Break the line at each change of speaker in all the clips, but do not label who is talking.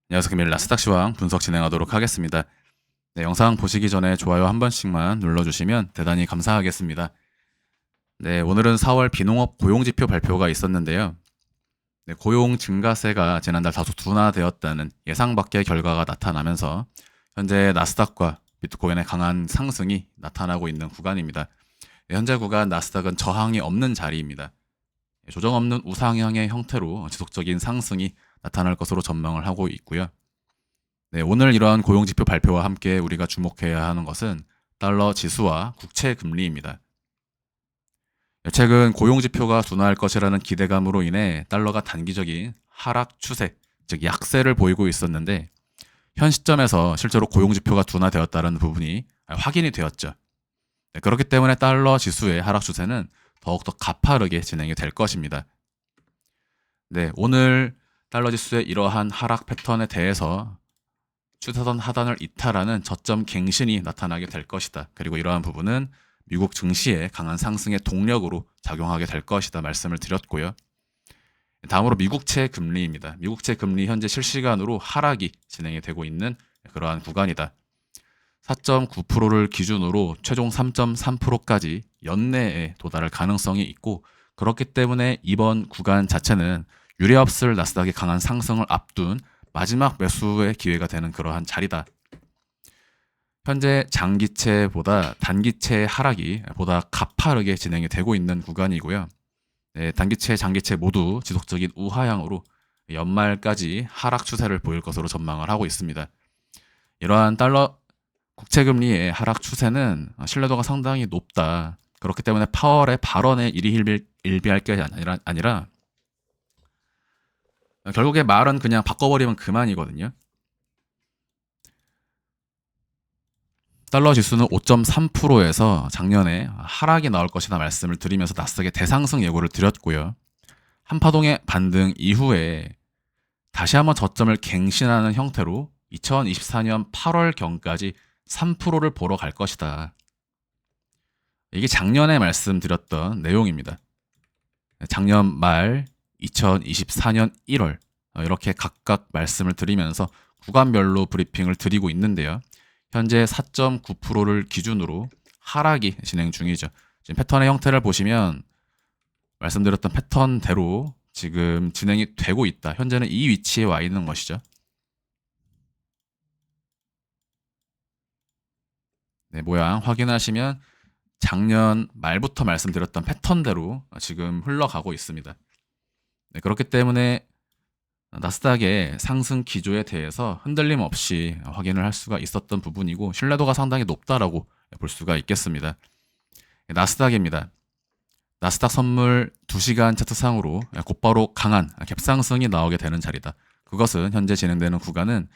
안녕하세요. 금일 나스닥 시황 분석 진행하도록 하겠습니다. 네, 영상 보시기 전에 좋아요 한 번씩만 눌러주시면 대단히 감사하겠습니다. 네, 오늘은 4월 비농업 고용지표 발표가 있었는데요. 네, 고용 증가세가 지난달 다소 둔화되었다는 예상 밖의 결과가 나타나면서 현재 나스닥과 비트코인의 강한 상승이 나타나고 있는 구간입니다. 네, 현재 구간 나스닥은 저항이 없는 자리입니다. 조정 없는 우상향의 형태로 지속적인 상승이 나타날 것으로 전망을 하고 있고요. 네, 오늘 이러한 고용지표 발표와 함께 우리가 주목해야 하는 것은 달러 지수와 국채 금리입니다. 최근 고용지표가 둔화할 것이라는 기대감으로 인해 달러가 단기적인 하락 추세, 즉 약세를 보이고 있었는데 현 시점에서 실제로 고용지표가 둔화되었다는 부분이 확인이 되었죠. 네, 그렇기 때문에 달러 지수의 하락 추세는 더욱더 가파르게 진행이 될 것입니다. 네, 오늘 달러 지수의 이러한 하락 패턴에 대해서 추세선 하단을 이탈하는 저점 갱신이 나타나게 될 것이다. 그리고 이러한 부분은 미국 증시의 강한 상승의 동력으로 작용하게 될 것이다 말씀을 드렸고요. 다음으로 미국채 금리입니다. 미국채 금리 현재 실시간으로 하락이 진행이 되고 있는 그러한 구간이다. 4.9%를 기준으로 최종 3.3%까지 연내에 도달할 가능성이 있고 그렇기 때문에 이번 구간 자체는 유례없을 나스닥의 강한 상승을 앞둔 마지막 매수의 기회가 되는 그러한 자리다. 현재 장기채보다 단기채의 하락이 보다 가파르게 진행이 되고 있는 구간이고요. 네, 단기채, 장기채 모두 지속적인 우하향으로 연말까지 하락 추세를 보일 것으로 전망을 하고 있습니다. 이러한 달러 국채금리의 하락 추세는 신뢰도가 상당히 높다. 그렇기 때문에 파월의 발언에 일비할 게 아니라 결국에 말은 그냥 바꿔버리면 그만이거든요. 달러 지수는 5.3%에서 작년에 하락이 나올 것이다 말씀을 드리면서 나스닥의 대상승 예고를 드렸고요. 한파동의 반등 이후에 다시 한번 저점을 갱신하는 형태로 2024년 8월경까지 3%를 보러 갈 것이다. 이게 작년에 말씀드렸던 내용입니다. 작년 말 2024년 1월 이렇게 각각 말씀을 드리면서 구간별로 브리핑을 드리고 있는데요. 현재 4.9%를 기준으로 하락이 진행 중이죠. 지금 패턴의 형태를 보시면 말씀드렸던 패턴대로 지금 진행이 되고 있다. 현재는 이 위치에 와 있는 것이죠. 네, 모양 확인하시면 작년 말부터 말씀드렸던 패턴대로 지금 흘러가고 있습니다. 네, 그렇기 때문에 나스닥의 상승 기조에 대해서 흔들림 없이 확인을 할 수가 있었던 부분이고 신뢰도가 상당히 높다라고 볼 수가 있겠습니다. 나스닥입니다. 나스닥 선물 2시간 차트상으로 곧바로 강한 갭상승이 나오게 되는 자리다. 그것은 현재 진행되는 구간은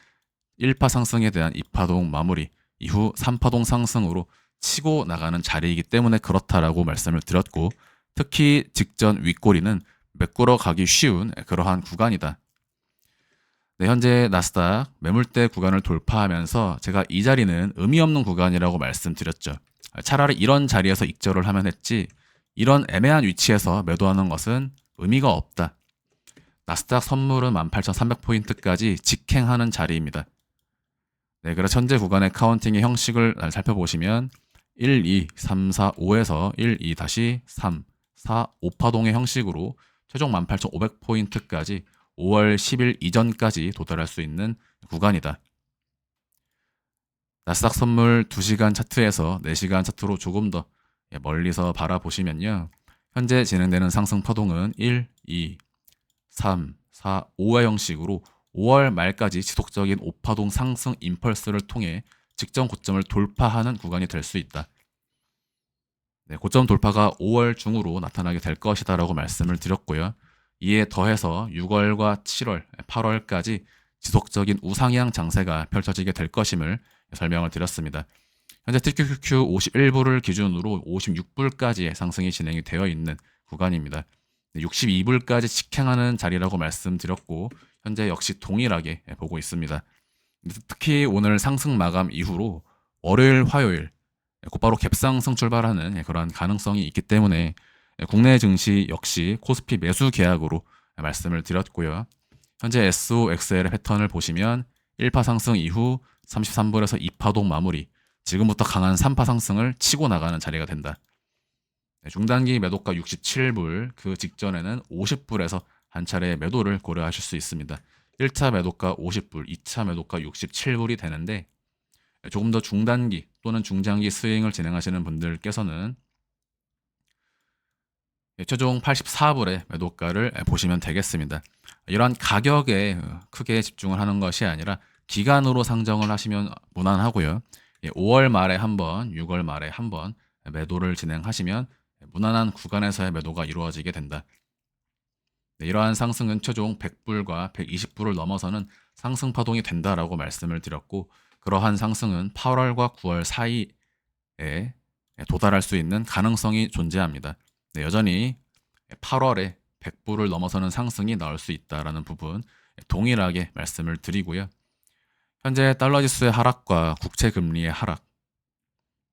1파 상승에 대한 2파동 마무리 이후 3파동 상승으로 치고 나가는 자리이기 때문에 그렇다라고 말씀을 드렸고 특히 직전 윗꼬리는 메꾸러 가기 쉬운 그러한 구간이다. 네, 현재 나스닥 매물대 구간을 돌파하면서 제가 이 자리는 의미 없는 구간이라고 말씀드렸죠. 차라리 이런 자리에서 익절을 하면 했지 이런 애매한 위치에서 매도하는 것은 의미가 없다. 나스닥 선물은 18,300포인트까지 직행하는 자리입니다. 네, 그래서 현재 구간의 카운팅의 형식을 살펴보시면 1, 2, 3, 4, 5에서 1, 2, 3, 4, 5파동의 형식으로 최종 18,500포인트까지 5월 10일 이전까지 도달할 수 있는 구간이다. 나스닥 선물 2시간 차트에서 4시간 차트로 조금 더 멀리서 바라보시면요. 현재 진행되는 상승 파동은 1, 2, 3, 4, 5의 형식으로 5월 말까지 지속적인 5파동 상승 임펄스를 통해 직전 고점을 돌파하는 구간이 될 수 있다. 네, 고점 돌파가 5월 중으로 나타나게 될 것이다라고 말씀을 드렸고요. 이에 더해서 6월과 7월, 8월까지 지속적인 우상향 장세가 펼쳐지게 될 것임을 설명을 드렸습니다. 현재 TQQQ 51불을 기준으로 56불까지의 상승이 진행이 되어 있는 구간입니다. 62불까지 직행하는 자리라고 말씀드렸고 현재 역시 동일하게 보고 있습니다. 특히 오늘 상승 마감 이후로 월요일, 화요일 곧바로 갭상승 출발하는 그러한 가능성이 있기 때문에 국내 증시 역시 코스피 매수 계약으로 말씀을 드렸고요. 현재 SOXL의 패턴을 보시면 1파 상승 이후 33불에서 2파동 마무리, 지금부터 강한 3파 상승을 치고 나가는 자리가 된다. 중단기 매도가 67불, 그 직전에는 50불에서 한 차례 매도를 고려하실 수 있습니다. 1차 매도가 50불, 2차 매도가 67불이 되는데 조금 더 중단기 또는 중장기 스윙을 진행하시는 분들께서는 최종 84불의 매도가를 보시면 되겠습니다. 이러한 가격에 크게 집중을 하는 것이 아니라 기간으로 상정을 하시면 무난하고요. 5월 말에 한번, 6월 말에 한번 매도를 진행하시면 무난한 구간에서의 매도가 이루어지게 된다. 이러한 상승은 최종 100불과 120불을 넘어서는 상승 파동이 된다라고 말씀을 드렸고, 그러한 상승은 8월과 9월 사이에 도달할 수 있는 가능성이 존재합니다. 여전히 8월에 100불을 넘어서는 상승이 나올 수 있다라는 부분 동일하게 말씀을 드리고요. 현재 달러 지수의 하락과 국채 금리의 하락,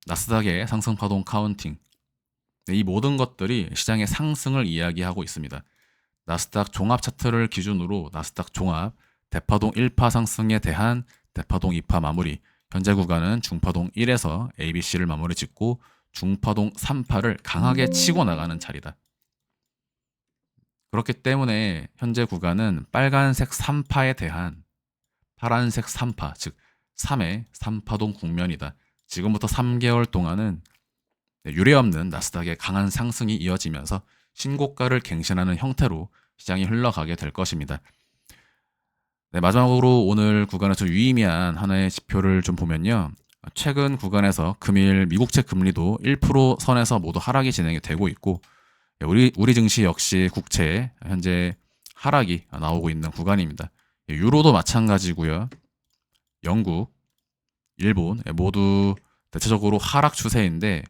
나스닥의 상승 파동 카운팅, 이 모든 것들이 시장의 상승을 이야기하고 있습니다. 나스닥 종합 차트를 기준으로 나스닥 종합 대파동 1파 상승에 대한 대파동 2파 마무리, 현재 구간은 중파동 1에서 ABC를 마무리 짓고 중파동 3파를 강하게 치고 나가는 자리다. 그렇기 때문에 현재 구간은 빨간색 3파에 대한 파란색 3파, 즉 3의 3파동 국면이다. 지금부터 3개월 동안은 유례없는 나스닥의 강한 상승이 이어지면서 신고가를 갱신하는 형태로 시장이 흘러가게 될 것입니다. 마지막으로 오늘 구간에서 유의미한 하나의 지표를 좀 보면요. 최근 구간에서 금일 미국채 금리도 1% 선에서 모두 하락이 진행이 되고 있고, 우리 증시 역시 국채 현재 하락이 나오고 있는 구간입니다. 유로도 마찬가지고요. 영국, 일본 모두 대체적으로 하락 추세인데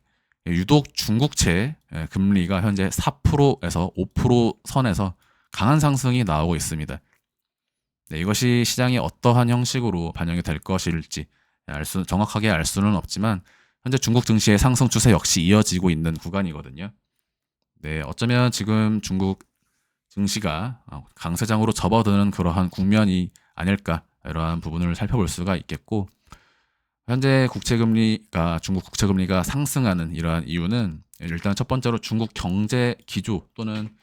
유독 중국채 금리가 현재 4%에서 5% 선에서 강한 상승이 나오고 있습니다. 이것이 시장에 어떠한 형식으로 반영이 될 것일지 정확하게 알 수는 없지만 현재 중국 증시의 상승 추세 역시 이어지고 있는 구간이거든요. 어쩌면 지금 중국 증시가 강세장으로 접어드는 그러한 국면이 아닐까, 이러한 부분을 살펴볼 수가 있겠고, 현재 중국 국채금리가 상승하는 이러한 이유는 일단 첫 번째로 중국 경제 기조 또는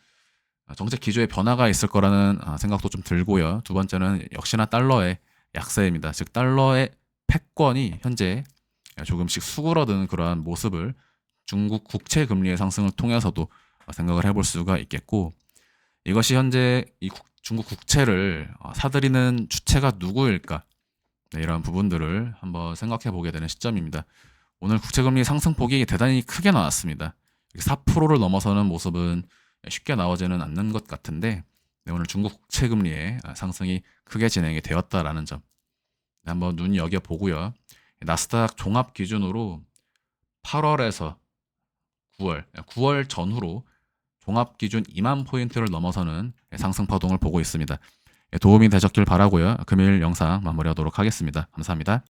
정책 기조의 변화가 있을 거라는 생각도 좀 들고요. 두 번째는 역시나 달러의 약세입니다. 즉 달러의 패권이 현재 조금씩 수그러드는 그러한 모습을 중국 국채 금리의 상승을 통해서도 생각을 해볼 수가 있겠고, 이것이 현재 중국 국채를 사들이는 주체가 누구일까, 이런 부분들을 한번 생각해 보게 되는 시점입니다. 오늘 국채금리 상승폭이 대단히 크게 나왔습니다. 4%를 넘어서는 모습은 쉽게 나오지는 않는 것 같은데, 오늘 중국 국채금리의 상승이 크게 진행이 되었다라는 점 한번 눈여겨보고요. 나스닥 종합 기준으로 8월에서 9월 전후로 종합 기준 2만 포인트를 넘어서는 상승 파동을 보고 있습니다. 도움이 되셨길 바라고요. 금일 영상 마무리하도록 하겠습니다. 감사합니다.